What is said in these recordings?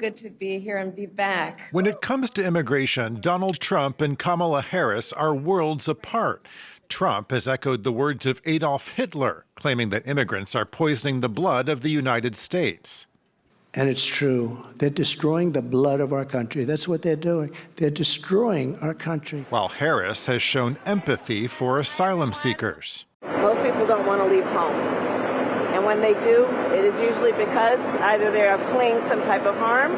good to be here and be back. When it comes to immigration, Donald Trump and Kamala Harris are worlds apart. Trump has echoed the words of Adolf Hitler, claiming that immigrants are poisoning the blood of the United States. And it's true. They're destroying the blood of our country. That's what they're doing. They're destroying our country. While Harris has shown empathy for asylum seekers. Most people don't want to leave home. And when they do, it is usually because either they are fleeing some type of harm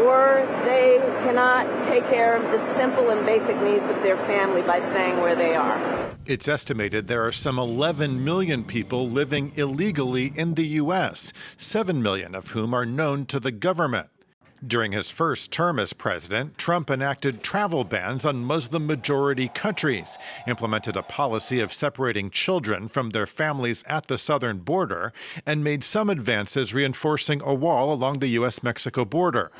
or they cannot take care of the simple and basic needs of their family by staying where they are. It's estimated there are some 11 million people living illegally in the U.S., 7 million of whom are known to the government. During his first term as president, Trump enacted travel bans on Muslim-majority countries, implemented a policy of separating children from their families at the southern border, and made some advances reinforcing a wall along the U.S.-Mexico border.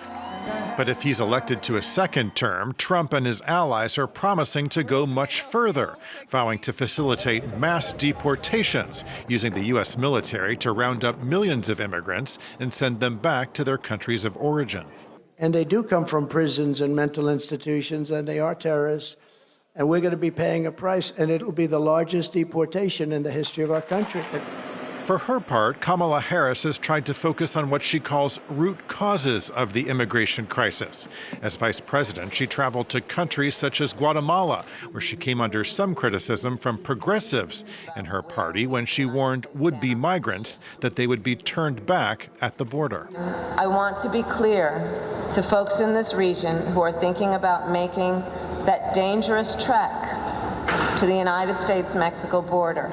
But if he's elected to a second term, Trump and his allies are promising to go much further, vowing to facilitate mass deportations, using the U.S. military to round up millions of immigrants and send them back to their countries of origin. And they do come from prisons and mental institutions, and they are terrorists. And we're going to be paying a price, and it'll be the largest deportation in the history of our country. For her part, Kamala Harris has tried to focus on what she calls root causes of the immigration crisis. As vice president, she traveled to countries such as Guatemala, where she came under some criticism from progressives in her party when she warned would-be migrants that they would be turned back at the border. I want to be clear to folks in this region who are thinking about making that dangerous trek to the United States-Mexico border.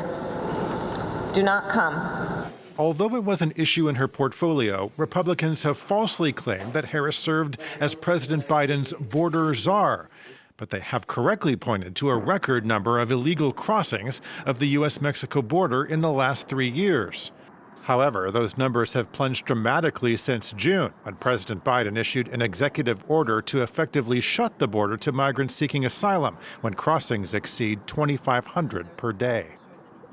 Do not come. Although it was an issue in her portfolio, Republicans have falsely claimed that Harris served as President Biden's border czar. But they have correctly pointed to a record number of illegal crossings of the U.S.-Mexico border in the last 3 years. However, those numbers have plunged dramatically since June, when President Biden issued an executive order to effectively shut the border to migrants seeking asylum when crossings exceed 2,500 per day.